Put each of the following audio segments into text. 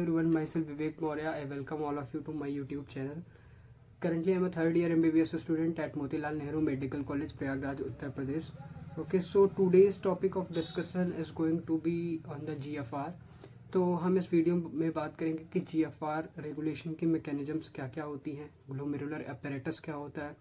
everyone, myself Vivek Maurya. I welcome all of you to my YouTube channel. Currently, I am a third year MBBS student at Motilal Nehru Medical College, Prayagraj, Uttar Pradesh. Okay, so today's topic of discussion is going to be on the GFR. तो हम इस video में बात करेंगे कि GFR regulation की mechanisms क्या क्या होती हैं, ग्लोमेरुलर अपैरेटस क्या होता है,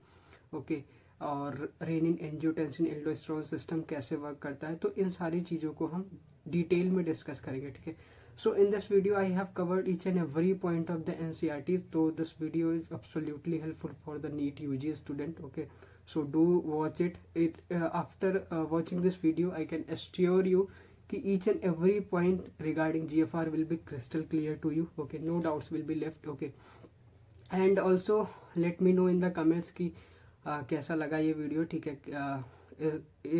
ओके, और रेनिन एंजियोटेंसिन एल्डोस्टेरोन सिस्टम कैसे वर्क करता है. तो इन सारी चीज़ों को हम डिटेल में डिस्कस करेंगे. ठीक है. So in this video I have covered each and every point of the NCERT. So this video is absolutely helpful for the NEET UG student. Okay, so do watch it. After watching this video, I can assure you कि each and every point regarding GFR will be crystal clear to you. Okay, no doubts will be left. Okay, and also let me know in the comments कि कैसा लगा ये video. ठीक है,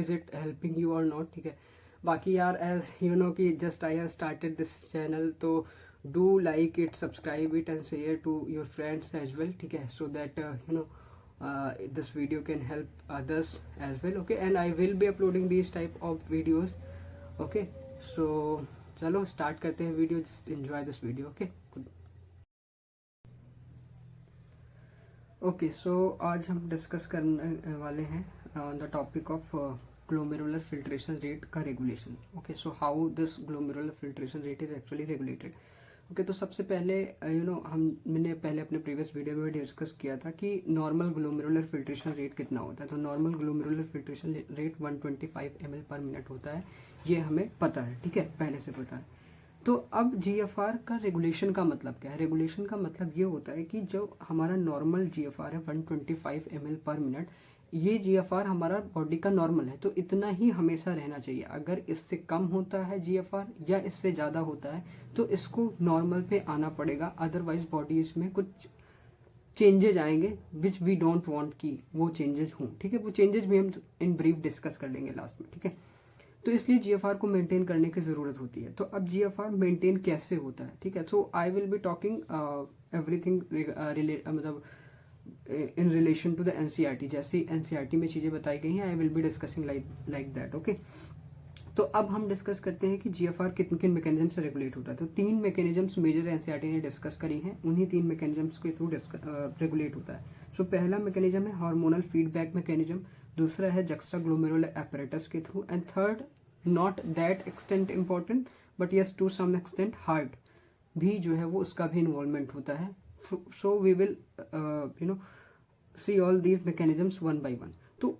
is it helping you or not. ठीक है. बाकी यार, एज यू नो कि just I have started this channel, तो do like it, subscribe it and share to your friends as well. ठीक है, so that you know this video can help others as well. Okay, and I will be uploading this type of videos. Okay, so चलो start करते हैं video. Just enjoy this video. Okay okay, so आज हम discuss करने वाले हैं on the topic of glomerular filtration rate का regulation. Okay, so how this glomerular filtration rate is actually regulated. Okay, तो सबसे पहले मैंने पहले अपने प्रीवियस वीडियो में डिस्कस किया था कि नॉर्मल ग्लोमेरुलर फिल्ट्रेशन रेट कितना होता है. तो normal glomerular filtration rate 125 ml पर मिनट होता है. ये हमें पता है. ठीक है, पहले से पता है. तो अब GFR का रेगुलेशन का मतलब क्या है. रेगुलेशन का मतलब ये होता है कि जो हमारा नॉर्मल GFR है 125 ml पर मिनट, ये GFR हमारा बॉडी का नॉर्मल है, तो इतना ही हमेशा रहना चाहिए. अगर इससे कम होता है GFR या इससे ज़्यादा होता है तो इसको नॉर्मल पे आना पड़ेगा. अदरवाइज बॉडी इसमें कुछ चेंजेज आएंगे विच वी डोंट वांट कि वो चेंजेज हों. ठीक है, वो चेंजेज भी हम इन ब्रीफ डिस्कस कर लेंगे लास्ट में. ठीक है, तो इसलिए GFR को मेंटेन करने की ज़रूरत होती है. तो अब GFR मेंटेन कैसे होता है. ठीक है, so I will be talking everything मतलब in relation to the NCERT. जैसे NCERT में चीज़ें बताई गई हैं, I will be discussing like that. Okay, तो अब हम डिस्कस करते हैं कि GFR किन किन मैकेनिज्म से रेगुलेट होता है. तो 3 मैकेनिज्म्स मेजर NCERT ने डिस्कस करी हैं, उन्हीं 3 मैकेनिज्म्स के थ्रू रेगुलेट होता है. सो पहला मैकेनिज्म है हार्मोनल फीडबैक मैकेनिज्म, दूसरा है जक्स्ट्रा ग्लोमेरुलर apparatus के through, and third not that extent important but yes to some extent heart भी जो है वो उसका भी इन्वॉल्वमेंट होता है. So we will see all these mechanisms one by one. तो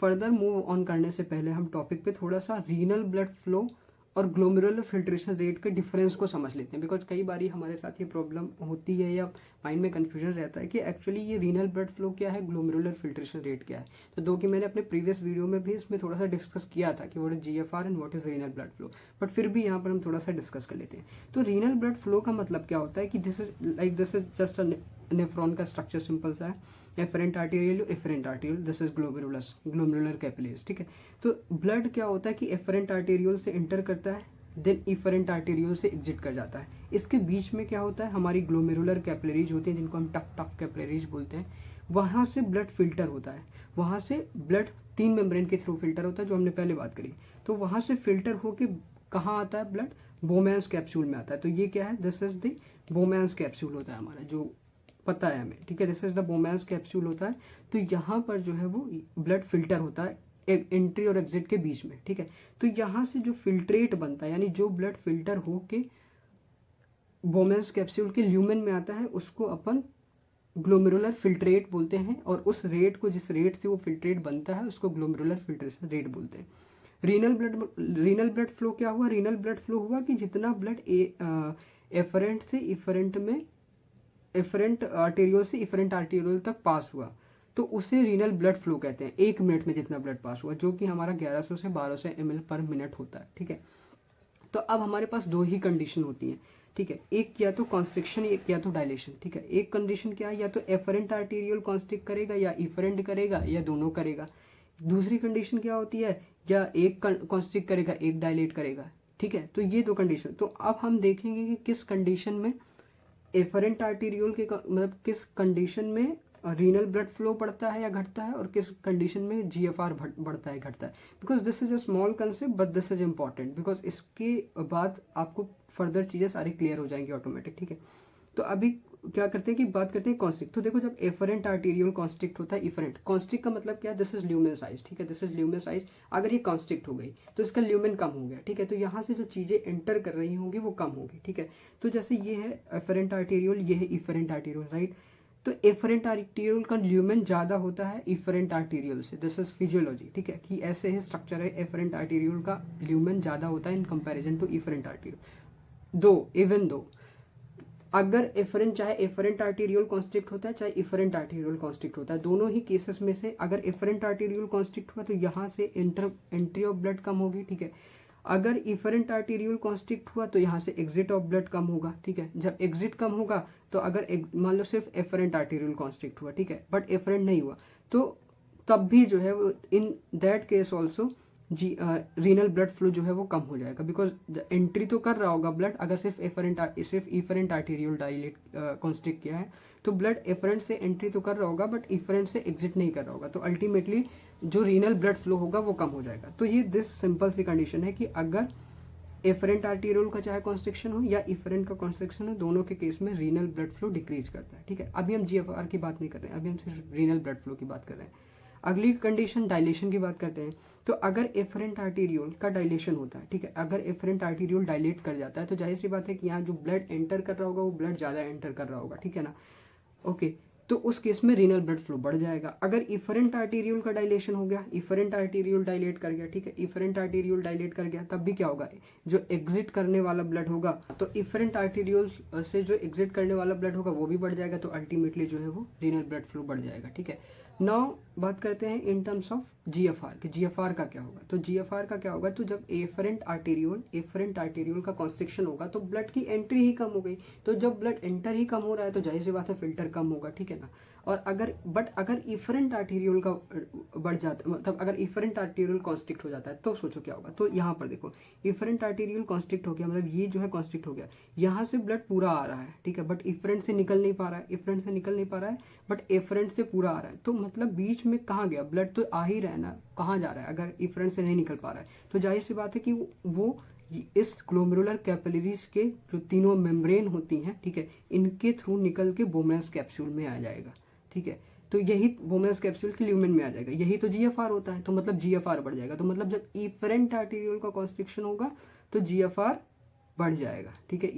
फर्दर मूव ऑन करने से पहले हम टॉपिक पे थोड़ा सा रीनल ब्लड फ्लो और ग्लोमेरुलर फिल्ट्रेशन रेट के डिफरेंस को समझ लेते हैं. बिकॉज कई बार हमारे साथ ये प्रॉब्लम होती है या माइंड में कन्फ्यूजन रहता है कि एक्चुअली ये रीनल ब्लड फ्लो क्या है, ग्लोमेरुलर फिल्ट्रेशन रेट क्या है. तो दो कि मैंने अपने प्रीवियस वीडियो में भी इसमें थोड़ा सा डिस्कस किया था कि what is GFR and what is renal blood flow, but फिर भी यहाँ पर हम थोड़ा सा डिस्कस कर लेते हैं. तो रीनल ब्लड फ्लो का मतलब क्या होता है कि this is just a nephron का स्ट्रक्चर सिंपल सा है. Afferent arteriole, afferent arteriole, this is glomerular capillaries. ठीक है, तो ब्लड क्या होता है कि एफरेंट आर्टेरियल से इंटर करता है, देन इफरेंट आर्टेरियल से एग्जिट कर जाता है. इसके बीच में क्या होता है, हमारी ग्लोमेरुलर कैपिलरीज होती हैं जिनको हम टफ कैपिलरीज बोलते हैं. वहां से ब्लड फिल्टर होता है, वहां से ब्लड 3 मेम्ब्रेन के थ्रू फिल्टर होता है जो हमने पहले बात करी. तो वहां से फिल्टर होके कहाँ आता है ब्लड, बोमैन्स कैप्सूल में आता है. तो ये क्या है, this is the Bowman's capsule होता है हमारा, जो पता है हमें. ठीक है, this is the Bowman's capsule होता है. तो यहाँ पर जो है वो ब्लड फिल्टर होता है एंट्री और एग्जिट के बीच में. ठीक है, तो यहाँ से जो फिल्ट्रेट बनता है, यानी जो ब्लड फिल्टर होके बोमैन्स कैप्सूल के ल्यूमेन में आता है, उसको अपन ग्लोमेरुलर फिल्ट्रेट बोलते हैं. और उस रेट को, जिस रेट से वो फिल्ट्रेट बनता है, उसको ग्लोमेरुलर फिल्ट्रेशन रेट बोलते हैं. रीनल ब्लड फ्लो क्या हुआ, रीनल ब्लड फ्लो हुआ कि जितना ब्लड एफरेंट से इफरेंट में, एफरेंट आर्टेरियल से इफरेंट आर्टेरियल तक पास हुआ, तो उसे रीनल ब्लड फ्लो कहते हैं. 1 मिनट में जितना ब्लड पास हुआ, जो कि हमारा 1100 से 1200 ml पर मिनट होता है. ठीक है, तो अब हमारे पास 2 ही कंडीशन होती हैं. ठीक है, एक या तो कॉन्स्ट्रिक्शन, एक या तो डायलेशन. ठीक है, एक कंडीशन क्या है, या तो एफरेंट आर्टेरियल कॉन्स्ट्रिक्ट करेगा या इफरेंट करेगा या दोनों करेगा. दूसरी कंडीशन क्या होती है, या एक कॉन्स्ट्रिक्ट करेगा, एक डायलेट करेगा. ठीक है, तो ये 2 कंडीशन. तो अब हम देखेंगे कि किस कंडीशन में एफरेंट आर्टेरियल के, मतलब किस कंडीशन में रीनल ब्लड फ्लो बढ़ता है या घटता है और किस कंडीशन में जीएफआर बढ़ता है घटता है। Because this is a small concept but this is important, because इसके बाद आपको फर्दर चीजें सारी क्लियर हो जाएंगी ऑटोमेटिक। ठीक है, तो अभी क्या करते हैं कि बात करते हैं कॉन्स्ट्रिक्ट। तो देखो जब एफरेंट आर्टीरियल कॉन्स्ट्रिक्ट होता है, इफरेंट कॉन्स्ट्रिक्ट का मतलब क्या है, दिस इज ल्यूमेन साइज। ठीक है, दिस इज ल्यूमेन साइज। अगर ये कॉन्स्ट्रिक्ट हो गई तो इसका ल्यूमेन कम हो गया। ठीक है, तो यहाँ से जो चीजें एंटर कर रही होंगी वो कम होगी। ठीक है, तो जैसे ये है एफरेंट आर्टीरियल, ये है इफरेंट आर्टीरियल, राइट। तो एफरेंट आर्टीरियल का ल्यूमेन ज्यादा होता है इफरेंट आर्टीरियल से, दिस इज फिजियोलॉजी। ठीक है, कि ऐसे ही स्ट्रक्चर है, एफरेंट आर्टीरियल का ल्यूमेन ज्यादा होता है in comparison to efferent arteriole. Even though अगर एफरेंट, चाहे एफरेंट आर्टीरियल कॉन्स्ट्रिक्ट होता है चाहे इफरेंट आर्टीरियल कॉन्स्ट्रिक्ट होता है, दोनों ही केसेस में से अगर एफरेंट आर्टीरियल कॉन्स्ट्रिक्ट हुआ तो यहाँ से एंट्री ऑफ ब्लड कम होगी। ठीक है, अगर इफरेंट आर्टीरियल कॉन्स्ट्रिक्ट हुआ तो यहाँ से एग्जिट ऑफ ब्लड कम होगा। ठीक है, जब एग्जिट कम होगा तो अगर मान लो सिर्फ एफरेंट आर्टीरियल कॉन्स्ट्रिक्ट हुआ, ठीक है, बट एफरेंट नहीं हुआ, तो तब भी जो है वो in that case also renal blood flow जो है वो कम हो जाएगा। बिकॉज एंट्री तो कर रहा होगा ब्लड, अगर सिर्फ इफरेंट आर्टीरियल डायलेट कॉन्स्ट्रिक्ट किया है तो ब्लड एफरेंट से एंट्री तो कर रहा होगा बट इफरेंट से एग्जिट नहीं कर रहा होगा, तो अल्टीमेटली जो रीनल ब्लड फ्लो होगा वो कम हो जाएगा। तो ये दिस सिंपल सी कंडीशन है कि अगर एफरेंट आर्टीरियल का चाहे कॉन्स्ट्रिक्शन हो या इफरेंट का कॉन्स्ट्रिक्शन हो, दोनों के केस में रीनल ब्लड फ्लो डिक्रीज करता है। ठीक है, अभी हम जीएफआर की बात नहीं कर रहे हैं, अभी हम सिर्फ रीनल ब्लड फ्लो की बात कर रहे हैं। अगली कंडीशन डायलेशन की बात करते हैं। तो अगर एफरेंट आर्टीरियल का डायलेशन होता है, ठीक है, अगर एफरेंट आर्टीरियल डायलेट कर जाता है तो जाहिर सी बात है कि यहाँ जो ब्लड एंटर कर रहा होगा वो ब्लड ज्यादा एंटर कर रहा होगा। ठीक है ना, ओके, तो उस केस में रीनल ब्लड फ्लो बढ़ जाएगा। अगर इफरेंट आर्टीरियल का डायलेशन हो गया, इफरेंट आर्टीरियल डायलेट कर गया, ठीक है, इफरेंट आर्टीरियल डायलेट कर गया, तब भी क्या होगा, जो एग्जिट करने वाला ब्लड होगा, तो इफरेंट आर्टीरियल से जो एग्जिट करने वाला ब्लड होगा वो भी बढ़ जाएगा, तो अल्टीमेटली जो है वो रीनल ब्लड फ्लो बढ़ जाएगा। ठीक है, नाउ बात करते हैं इन टर्म्स ऑफ जीएफआर कि जीएफआर का क्या होगा। तो जीएफआर का क्या होगा, तो जब एफरेंट आर्टीरियल का कॉन्स्ट्रिक्शन होगा तो ब्लड की एंट्री ही कम हो गई, तो जब ब्लड एंटर ही कम हो रहा है तो जाहिर सी बात है फिल्टर कम होगा। ठीक है ना, और अगर इफरेंट आर्टीरियल का बढ़ जाता, मतलब अगर इफरेंट आर्टीरियल कॉन्स्ट्रिक्ट हो जाता है तो सोचो क्या होगा। तो यहाँ पर देखो इफरेंट आर्टीरियल कॉन्स्ट्रिक्ट हो गया, मतलब ये जो है कॉन्स्ट्रिक्ट हो गया, यहाँ से ब्लड पूरा आ रहा है, ठीक है, बट इफरेंट से निकल नहीं पा रहा है, बट एफरेंट से पूरा आ रहा है, तो मतलब बीच में कहाँ गया ब्लड, तो आ ही रहा है ना, कहाँ जा रहा है, अगर इफरेंट से नहीं निकल पा रहा है तो जाहिर सी बात है कि वो इस ग्लोमेरुलर कैपिलरीज के जो तीनों मेम्ब्रेन होती हैं, ठीक है, इनके थ्रू निकल के बोमेन्स कैप्सूल में आ जाएगा। ठीक है, तो यही बोमेन्स कैप्सूल के ल्यूमेन में आ जाएगा, यही तो जीएफआर होता है, तो मतलब जीएफआर बढ़ जाएगा। तो मतलब जब इफरेंट आर्टीरियल का कॉन्स्ट्रिक्शन होगा तो जीएफआर बढ़ जाएगा। ठीक है,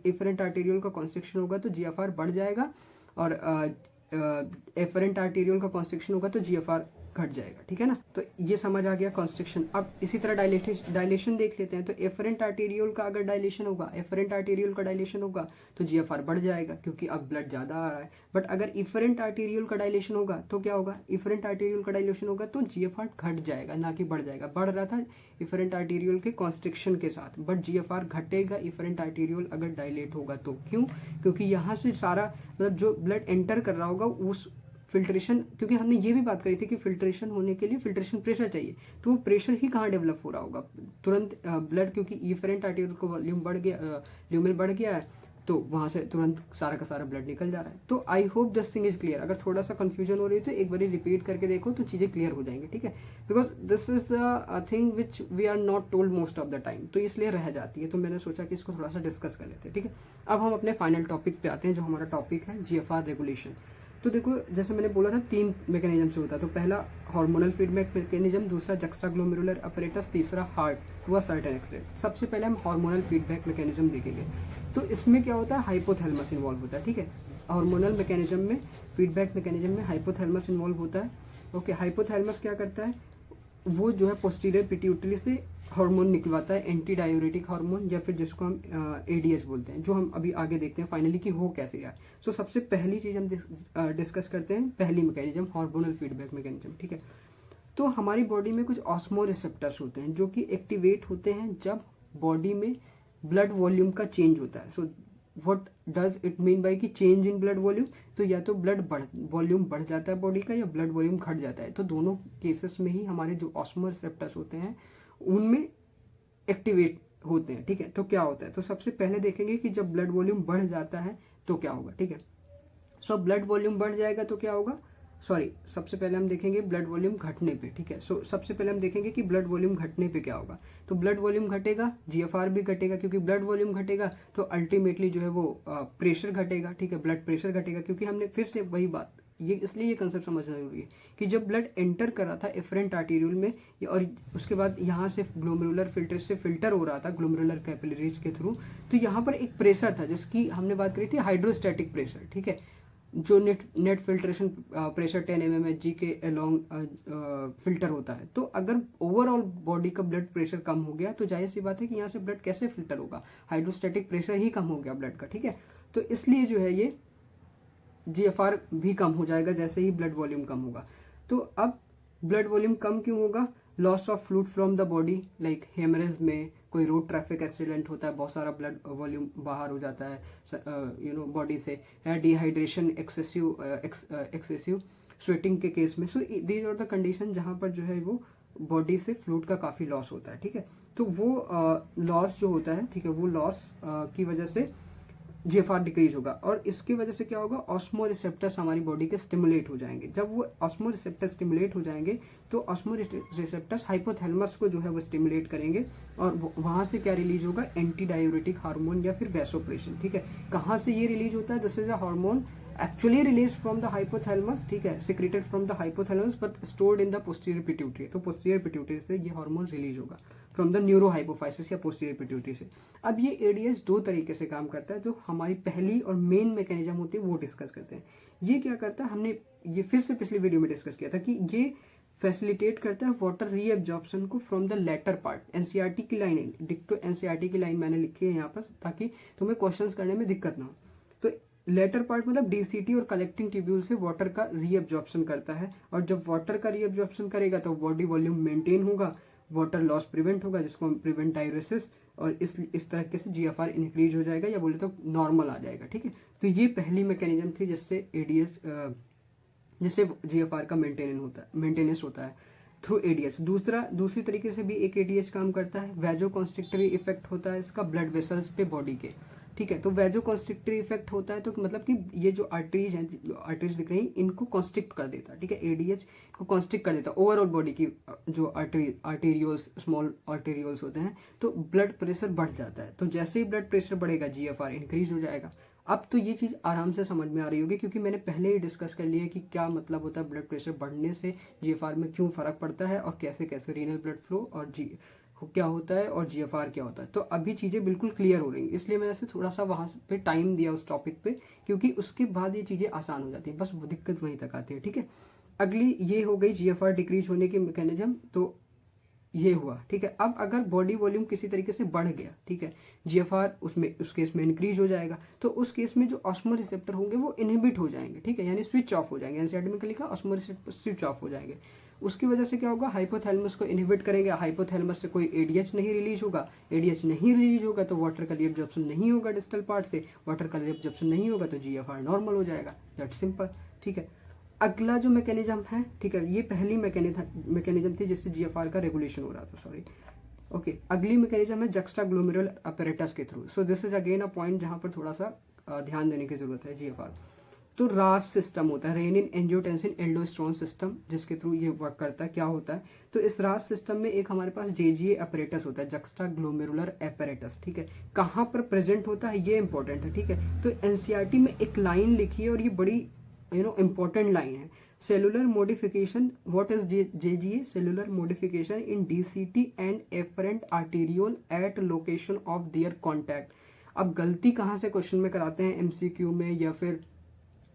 इफरेंट आर्टीरियल का कॉन्स्ट्रिक्शन होगा तो जीएफआर बढ़ जाएगा, और एफरेंट आर्टीरियल का कॉन्स्ट्रिक्शन होगा तो जीएफआर घट जाएगा। ठीक है ना, तो ये समझ आ गया कॉन्स्ट्रिक्शन। अब इसी तरह डायलेशन देख लेते हैं। तो एफरेंट आर्टीरियल का अगर डायलेशन होगा तो जीएफआर बढ़ जाएगा क्योंकि अब ब्लड ज्यादा आ रहा है। बट अगर इफरेंट आर्टीरियल का डायलेशन होगा तो क्या होगा, इफरेंट आर्टीरियल का डायलेशन होगा तो जीएफआर घट जाएगा, ना कि बढ़ जाएगा। बढ़ रहा था इफरेंट आर्टीरियल के कॉन्स्ट्रिक्शन के साथ, बट जीएफआर घटेगा इफरेंट आर्टीरियल अगर डायलेट होगा तो। क्यों, क्योंकि यहाँ से सारा मतलब जो ब्लड एंटर कर रहा होगा उस फिल्ट्रेशन, क्योंकि हमने ये भी बात करी थी कि फिल्ट्रेशन होने के लिए फिल्ट्रेशन प्रेशर चाहिए, तो वो प्रेशर ही कहाँ डेवलप हो रहा होगा, तुरंत ब्लड, क्योंकि इफरेंट आर्टीरियल को वॉल्यूम बढ़ गया, ल्यूमेन बढ़ गया है, तो वहां से तुरंत सारा का सारा ब्लड निकल जा रहा है। तो I hope this thing is clear. अगर थोड़ा सा कंफ्यूजन हो रही है तो एक बार रिपीट करके देखो तो चीजें क्लियर हो जाएंगी। ठीक है, because this is the thing which we are not told most of the time, तो इसलिए रह जाती है, तो मैंने सोचा कि इसको थोड़ा सा डिस्कस कर लेते हैं। ठीक है, अब हम अपने फाइनल टॉपिक पे आते हैं, जो हमारा टॉपिक है जीएफआर रेगुलेशन। तो देखो जैसे मैंने बोला था 3 मैकेनिज्म से होता है। तो पहला हार्मोनल फीडबैक मैकेनिज्म, दूसरा जक्स्ट्राग्लोमेरुलर अपरेटस, तीसरा heart to a certain extent. सबसे पहले हम हार्मोनल फीडबैक मैकेनिज्म देखेंगे। तो इसमें क्या होता है, हाइपोथैलेमस इन्वॉल्व होता है। ठीक है, हार्मोनल मैकेनिज्म में, फीडबैक मैकेनिज्म में हाइपोथैलेमस इन्वॉल्व होता है। ओके, हाइपोथैलेमस क्या करता है, वो जो है पोस्टीरियर पिट्यूटरी से हार्मोन निकलवाता है, एंटी डायूरेटिक हार्मोन, या फिर जिसको हम एडीएच बोलते हैं, जो हम अभी आगे देखते हैं फाइनली कि हो कैसे रहा है। सो सबसे पहली चीज हम डिस्कस करते हैं, पहली मैकेनिज्म हार्मोनल फीडबैक मैकेनिज्म। ठीक है, तो हमारी बॉडी में कुछ ऑस्मो रिसेप्टर्स होते हैं जो कि एक्टिवेट होते हैं जब बॉडी में ब्लड वॉल्यूम का चेंज होता है। So what does it mean by कि चेंज इन ब्लड वॉल्यूम, तो या तो ब्लड वॉल्यूम बढ़ जाता है बॉडी का, या ब्लड वॉल्यूम घट जाता है। तो दोनों केसेस में ही हमारे जो ऑस्मो रिसेप्टर्स होते हैं उनमें एक्टिवेट होते हैं। ठीक है, तो क्या होता है, तो सबसे पहले देखेंगे कि जब ब्लड वॉल्यूम बढ़ जाता है तो क्या होगा। ठीक है, सो ब्लड वॉल्यूम बढ़ जाएगा तो क्या होगा, सॉरी सबसे पहले हम देखेंगे ब्लड वॉल्यूम घटने पे, ठीक है। सो सबसे पहले हम देखेंगे कि ब्लड वॉल्यूम घटने पे क्या होगा। तो ब्लड वॉल्यूम घटेगा, जीएफआर भी घटेगा, क्योंकि ब्लड वॉल्यूम घटेगा तो अल्टीमेटली जो है वो प्रेशर घटेगा, ठीक है, ब्लड प्रेशर घटेगा। क्योंकि हमने फिर से वही बात, ये इसलिए ये कंसेप्ट समझना जरूरी है कि जब ब्लड एंटर कर रहा था एफरेंट आर्टेरियल में और उसके बाद यहाँ से ग्लोमेरुलर फिल्टर से फिल्टर हो रहा था ग्लोमेरुलर कैपिलरीज के थ्रू, तो यहाँ पर एक प्रेशर था जिसकी हमने बात करी थी हाइड्रोस्टैटिक प्रेशर, ठीक है, जो नेट फिल्ट्रेशन प्रेशर 10 mmHg के अलोंग फिल्टर होता है। तो अगर ओवरऑल बॉडी का ब्लड प्रेशर कम हो गया तो जाहिर सी बात है कि यहाँ से ब्लड कैसे फिल्टर होगा, हाइड्रोस्टैटिक प्रेशर ही कम हो गया ब्लड का, ठीक है। तो इसलिए जो है ये जीएफआर भी कम हो जाएगा जैसे ही ब्लड वॉल्यूम कम होगा। तो अब ब्लड वॉल्यूम कम क्यों होगा, loss of fluid from the body, like haemorrhage में कोई रोड ट्रैफिक एक्सीडेंट होता है, बहुत सारा ब्लड वॉल्यूम बाहर हो जाता है बॉडी से, या डिहाइड्रेशन, एक्सेसिव स्वेटिंग के केस में। So these are the condition जहाँ पर जो है वो बॉडी से फ्लूइड का काफ़ी लॉस होता है, ठीक है। तो वो लॉस जो होता है, ठीक है, वो लॉस की वजह से जीएफआर डिक्रीज होगा। और इसकी वजह से क्या होगा, ऑस्मो रिसेप्टर्स हमारी बॉडी के स्टिमुलेट हो जाएंगे। जब वो ऑस्मो रिसेप्टर्स स्टिमुलेट हो जाएंगे तो ऑस्मो रिसेप्टर्स हाइपोथैलेमस को जो है वो स्टिमुलेट करेंगे और वहां से क्या रिलीज होगा, एंटी डायूरेटिक हार्मोन या फिर वैसोप्रेशन, ठीक है। कहाँ से ये रिलीज होता है, this is a hormone actually release from the hypothalamus, ठीक है, secreted from the hypothalamus but stored in the posterior pituitary. तो पोस्टीरियर पिट्यूटरी से ये हार्मोन रिलीज होगा फ्रॉम द न्यूरो हाइपोफाइसिस या पोस्टीरियर पिट्यूटरी से। अब ये एडीएच दो तरीके से काम करता है, जो हमारी पहली और मेन मैकेनिज्म होती है वो डिस्कस करते हैं। ये क्या करता है, हमने ये फिर से पिछली वीडियो में डिस्कस किया था कि ये फैसिलिटेट करता है वाटर रीअब्जॉर्प्शन को from the latter part. NCERT की लाइन, डिक्टो एनसीईआरटी की लाइन मैंने लिखी है यहाँ पर ताकि तुम्हें क्वेश्चंस करने में दिक्कत ना हो। तो लेटर पार्ट मतलब डीसीटी और कलेक्टिंग ट्यूब्यूल से वाटर का रीअब्जॉर्प्शन करता है, और जब वाटर का रीअब्जॉर्प्शन करेगा तो बॉडी वॉल्यूम मेंटेन होगा, वाटर लॉस प्रिवेंट होगा जिसको हम प्रिवेंट डायरेसिस, और इस तरीके से जीएफआर इंक्रीज हो जाएगा या बोले तो नॉर्मल आ जाएगा, ठीक है। तो ये पहली मैकेनिज्म थी जिससे एडीएस जिससे जीएफआर का मेंटेनेंस होता है थ्रू एडीएच। दूसरी तरीके से भी एक एडीएच काम करता है, वैजोकॉन्स्ट्रिक्टरी इफेक्ट होता है इसका ब्लड वेसल्स पे बॉडी के, ठीक है। तो वैजोकॉन्स्ट्रिक्टरी इफेक्ट होता है तो मतलब कि ये जो आर्टरीज हैं, जो आर्टरीज दिख रही हैं, इनको कॉन्स्ट्रिक्ट कर देता है, ठीक है, एडीएच को कॉन्स्ट्रिक्ट कर देता है ओवरऑल बॉडी की जो आर्टेरियोल्स, स्मॉल आर्टेरियोल्स होते हैं, तो ब्लड प्रेशर बढ़ जाता है। तो जैसे ही ब्लड प्रेशर बढ़ेगा जीएफआर इंक्रीज हो जाएगा। अब तो ये चीज़ आराम से समझ में आ रही होगी क्योंकि मैंने पहले ही डिस्कस कर लिया कि क्या मतलब होता है ब्लड प्रेशर बढ़ने से जीएफआर में क्यों फर्क पड़ता है और कैसे कैसे रीनल ब्लड फ्लो और क्या होता है और जीएफआर क्या होता है। तो अभी चीज़ें बिल्कुल क्लियर हो रही हैं, इसलिए मैंने ऐसे थोड़ा सा वहाँ पे टाइम दिया उस टॉपिक पे, क्योंकि उसके बाद ये चीज़ें आसान हो जाती है, बस वो दिक्कत वहीं तक आती है, ठीक है। अगली ये हो गई जीएफआर डिक्रीज होने की मैकेनिज्म, तो ये हुआ, ठीक है। अब अगर बॉडी वॉल्यूम किसी तरीके से बढ़ गया, ठीक है, जीएफआर उस केस में इंक्रीज हो जाएगा, तो उस केस में जो ऑस्मो रिसेप्टर होंगे वो इनहिबिट हो जाएंगे, ठीक है, यानी स्विच ऑफ हो जाएंगे। एनसीईआरटी में लिखा ऑस्मो रिसेप्टर स्विच ऑफ हो जाएंगे। उसकी वजह से क्या होगा, हाइपोथैलेमस को इनहिबिट करेंगे, हाइपोथैलेमस से कोई एडीएच नहीं रिलीज होगा, एडीएच नहीं रिलीज होगा तो वाटर का रीअब्जॉर्प्शन नहीं होगा डिस्टल पार्ट से, वाटर का रीअब्जॉर्प्शन नहीं होगा तो जीएफआर नॉर्मल हो जाएगा, दैट्स सिंपल, ठीक है। अगला जो मैकेनिज्म है, ठीक है, ये पहली मैकेनिज्म थी जिससे जीएफआर का रेगुलेशन हो रहा था, सॉरी, ओके। अगली मैकेनिज्म है जक्स्टाग्लोमेरुलर अपैरेटस के through. So this is again a point जहां पर थोड़ा सा ध्यान देने की जरूरत है। जीएफआर तो रास सिस्टम होता है, रेनिन एंजियोटेंसिन एल्डोस्टेरोन सिस्टम, जिसके थ्रू ये वर्क करता है। क्या होता है, तो इस रास सिस्टम में एक हमारे पास जेजीए अपैरेटस होता है, जक्स्टाग्लोमेरुलर अपैरेटस, ठीक है। कहाँ पर प्रेजेंट होता है ये इंपॉर्टेंट है, ठीक है। तो एनसीईआरटी में एक लाइन लिखी है और ये बड़ी important लाइन है, cellular modification, what is JGA, cellular modification in DCT and afferent arteriole at location of their contact. अब गलती कहाँ से क्वेश्चन में कराते हैं, एमसीक्यू में या फिर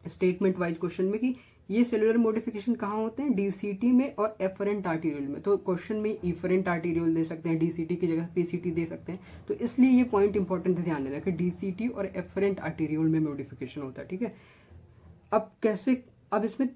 स्टेटमेंट वाइज क्वेश्चन में, कि ये सेलुलर मॉडिफिकेशन कहाँ होते हैं, डीसीटी में और एफरेंट आर्टेरियोल में। तो क्वेश्चन में इफरेंट आर्टेरियोल दे सकते हैं, डीसीटी की जगह पीसीटी दे सकते हैं, तो इसलिए ये पॉइंट इंपॉर्टेंट है ध्यान देना कि डीसीटी और एफरेंट आर्टेरियोल में मॉडिफिकेशन होता है, ठीक है। अब कैसे, अब इसमें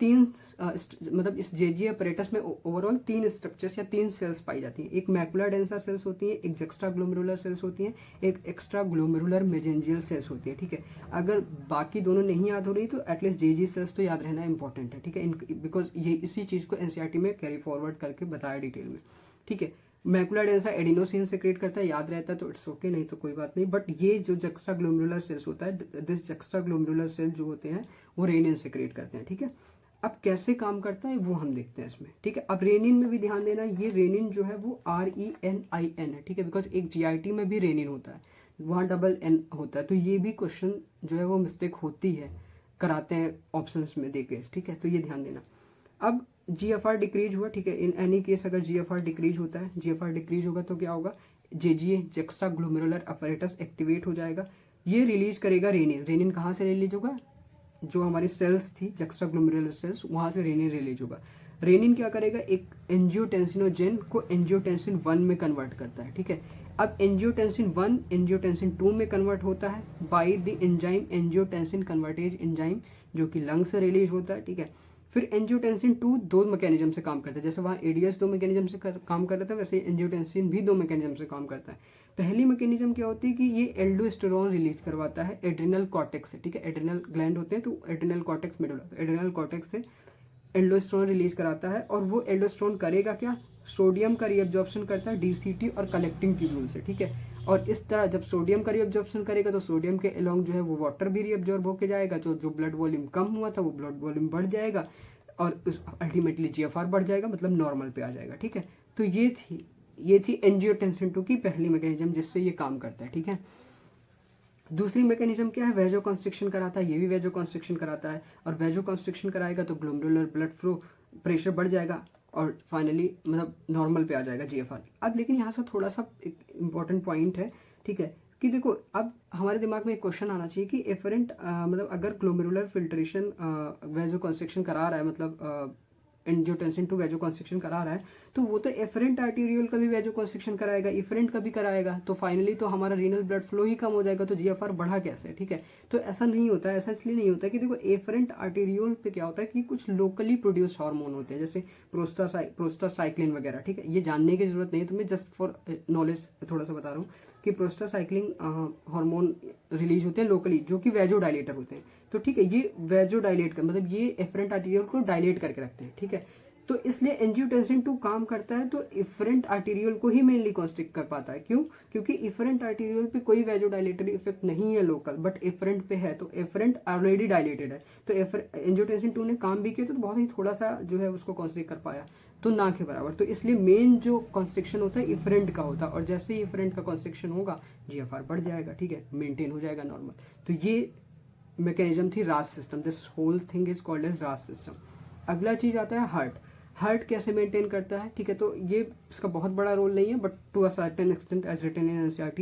मतलब इस जेजीए अपैरेटस में ओवरऑल 3 स्ट्रक्चर्स या 3 सेल्स पाई जाती हैं। एक मैकुला डेंसा सेल्स होती है, एक जक्स्टाग्लोमेरुलर सेल्स होती हैं, एक एक्स्ट्रा ग्लोमेरुलर मेजेंजियल सेल्स होती है, ठीक है। अगर बाकी दोनों नहीं याद हो रही तो एटलीस्ट जेजी सेल्स तो याद रहना इंपॉर्टेंट है, ठीक है, बिकॉज ये इसी चीज़ को एनसीईआरटी में कैरी फॉरवर्ड करके बताया डिटेल में, ठीक है। मैकुला डेंसा एडिनोसिन सेक्रेट करता है, याद रहता है तो इट्स ओके, नहीं तो कोई बात नहीं। बट ये जो जक्स्ट्रा ग्लोमेरुलर सेल्स होता है, दिस जक्स्ट्रा ग्लोमेरुलर सेल जो होते हैं वो रेनिन सेक्रेट करते हैं, ठीक है। अब कैसे काम करता है वो हम देखते हैं इसमें, ठीक है। अब रेनिन में भी ध्यान देना, ये रेनिन जो है वो RENIN है, ठीक है, बिकॉज एक GIT में भी रेनिन होता है, वहाँ डबल N होता है, तो ये भी क्वेश्चन जो है वो मिस्टेक होती है, कराते हैं ऑप्शंस में देके, ठीक है, तो ये ध्यान देना। अब GFR डिक्रीज हुआ, ठीक है, इन एनी केस अगर GFR डिक्रीज होता है, GFR डिक्रीज होगा तो क्या होगा, JGA juxta glomerular apparatus activate हो जाएगा, ये रिलीज करेगा रेनिन। रेनिन कहाँ से रिलीज होगा, जो हमारी सेल्स थी जक्स्ट्रा ग्लोमेरुलर सेल्स, वहां से रेनिन रिलीज होगा। रेनिन क्या करेगा, एक एंजियोटेंसिनोजेन को एंजियोटेंसिन 1 में कन्वर्ट करता है, ठीक है। अब एंजियोटेंसिन 1 एंजियोटेंसिन 2 में कन्वर्ट होता है by the enzyme angiotensin convertase enzyme, जो कि लंग से रिलीज होता है, ठीक है। फिर एंजियोटेंसिन 2 दो मैकेनिज्म से काम करता है, जैसे वहाँ ADS दो मैकेनिज्म से काम कर रहा था, वैसे एंजियोटेंसिन भी दो मैकेनिज्म से काम करता है। पहली मैकेनिज्म क्या होती है कि ये एल्डोस्टेरोन रिलीज करवाता है एड्रिनल कॉर्टेक्स से, ठीक है, एड्रिनल ग्लैंड होते हैं तो adrenal cortex middle, adrenal cortex से एल्डोस्टेरोन रिलीज कराता है, और वो एल्डोस्टेरोन करेगा क्या, सोडियम का रीअब्जॉर्प्शन करता है DCT और कलेक्टिंग ट्यूब्यूल से, ठीक है। और इस तरह जब सोडियम का रीअब्जॉर्प्शन करेगा तो सोडियम के अलोंग जो है वो वाटर भी रीअब्जॉर्ब होके जाएगा, तो जो ब्लड वॉल्यूम कम हुआ था वो ब्लड वॉल्यूम बढ़ जाएगा, और अल्टीमेटली GFR बढ़ जाएगा, मतलब नॉर्मल पे आ जाएगा, ठीक है। तो ये थी एंजियोटेंसिन 2 की पहली मैकेनिज्म जिससे ये काम करता है, ठीक है। दूसरी मैकेनिज्म क्या है, वेजो कंस्ट्रिक्शन कराता है, ये भी वेजो कंस्ट्रिक्शन कराता है, और वेजो कंस्ट्रिक्शन कराएगा तो ग्लोमेरुलर ब्लड फ्लो प्रेशर बढ़ जाएगा, और फाइनली मतलब नॉर्मल पे आ जाएगा GFR। अब लेकिन यहाँ से थोड़ा सा एक इम्पॉर्टेंट पॉइंट है, ठीक है, कि देखो अब हमारे दिमाग में एक क्वेश्चन आना चाहिए कि एफरेंट मतलब अगर ग्लोमेरुलर फिल्ट्रेशन वेजो कंस्ट्रिक्शन करा रहा है, मतलब एंजियोटेंसिन 2 वेजो कंस्ट्रिक्शन करा रहा है, तो वो तो एफरेंट आर्टेरियल का भी वेजो कंस्ट्रिक्शन कराएगा, इफरेंट का भी कराएगा, तो फाइनली तो हमारा रीनल ब्लड फ्लो ही कम हो जाएगा, तो GFR बढ़ा कैसे, ठीक है। तो ऐसा नहीं होता है, ऐसा इसलिए नहीं होता कि देखो एफरेंट आर्टेरियल पे क्या होता है कि कुछ लोकली प्रोड्यूस हार्मोन होते हैं, जैसे प्रोस्टासाइक्लिन वगैरह, ठीक है, ये जानने की जरूरत नहीं है तुम्हें, जस्ट फॉर नॉलेज थोड़ा सा बता रहा हूँ कि प्रोस्टासाइक्लिन हार्मोन रिलीज होते हैं लोकली, जो कि वेजो डायलेटर होते हैं, तो ठीक है, ये वेजो डायलेट कर मतलब ये एफरेंट आर्टेरियल को डायलेट करके रखते हैं, ठीक है। तो इसलिए एंजियोटेंसिन 2 काम करता है तो इफरेंट आर्टेरियल को ही मेनली कॉन्स्ट्रिक्ट कर पाता है, क्यों, क्योंकि इफरेंट आर्टेरियल पे कोई वेजो डायलेटरी इफेक्ट नहीं है लोकल, बट इफरेंट पे है, तो इफरेंट ऑलरेडी डायलेटेड है, तो एंजियोटेंसिन 2 ने काम भी किया तो बहुत ही थोड़ा सा जो है उसको कॉन्स्ट्रिक्ट कर पाया, तो ना के बराबर। तो इसलिए मेन जो कॉन्स्ट्रिक्शन होता है इफरेंट का होता है, और जैसे ही इफरेंट का कॉन्स्ट्रिक्शन होगा GFR बढ़ जाएगा, ठीक है, मेंटेन हो जाएगा नॉर्मल। तो ये मैकेनिज्म थी RAAS system, this whole thing is called as RAAS system. अगला चीज आता है हार्ट। हार्ट कैसे मेंटेन करता है, ठीक है, तो ये इसका बहुत बड़ा रोल नहीं है, but to a certain extent as written in NCERT,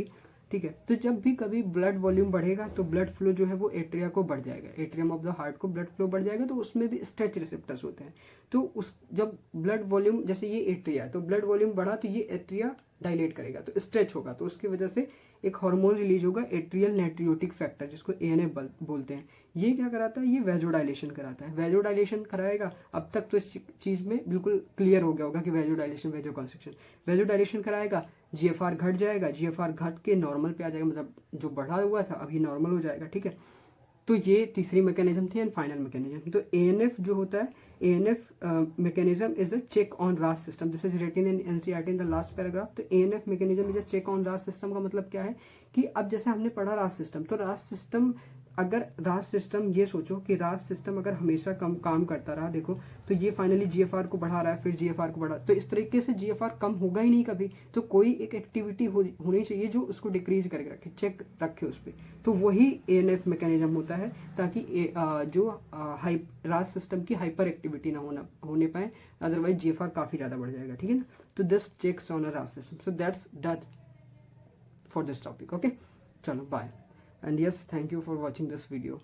ठीक है। तो जब भी कभी ब्लड वॉल्यूम बढ़ेगा तो ब्लड फ्लो जो है वो एट्रिया को बढ़ जाएगा, एट्रियम ऑफ द हार्ट को ब्लड फ्लो बढ़ जाएगा, तो उसमें भी स्ट्रेच रिसेप्टर्स होते हैं, तो उस जब ब्लड वॉल्यूम, जैसे ये एट्रिया, तो ब्लड वॉल्यूम बढ़ा तो ये एट्रिया डायलेट करेगा, तो स्ट्रेच होगा, तो उसकी वजह से एक हार्मोन रिलीज होगा एट्रियल नाइट्रियोटिक फैक्टर, जिसको ANF बोलते हैं। ये क्या कराता है, ये वेजोडाइलेशन कराता है, वेजोडाइलेशन कराएगा। अब तक तो इस चीज में बिल्कुल क्लियर हो गया होगा कि वेजोडाइलेशन वेजो कंस्ट्रिक्शन, वेजोडाइलेशन कराएगा, GFR घट जाएगा, GFR घट के नॉर्मल पे आ जाएगा, मतलब जो बढ़ा हुआ था अभी नॉर्मल हो जाएगा, ठीक है। तो ये तीसरी मैकेनिज्म थी एंड फाइनल मैकेनिज्म। तो ANF जो होता है, ANF mechanism is a check on RAS system, this is written in NCERT in the last paragraph. तो ANF mechanism is a check on RAS system का मतलब क्या है कि अब जैसे हमने पढ़ा रास सिस्टम, तो रास सिस्टम अगर रास सिस्टम, ये सोचो कि रास सिस्टम अगर हमेशा कम काम करता रहा, देखो तो ये फाइनली GFR को बढ़ा रहा है, फिर GFR को बढ़ा, तो इस तरीके से GFR कम होगा ही नहीं कभी, तो कोई एक एक्टिविटी होनी चाहिए जो उसको डिक्रीज करके रखे, चेक रखे उस पर, तो वही ANF मैकेनिज्म होता है, ताकि जो रास सिस्टम की हाइपर एक्टिविटी ना होने पाए, अदरवाइज GFR काफी ज्यादा बढ़ जाएगा, ठीक है ना। तो दिस चेक्स ऑन अ रास system, so that's that for this topic, okay, चलो bye, and yes, thank you for watching this video.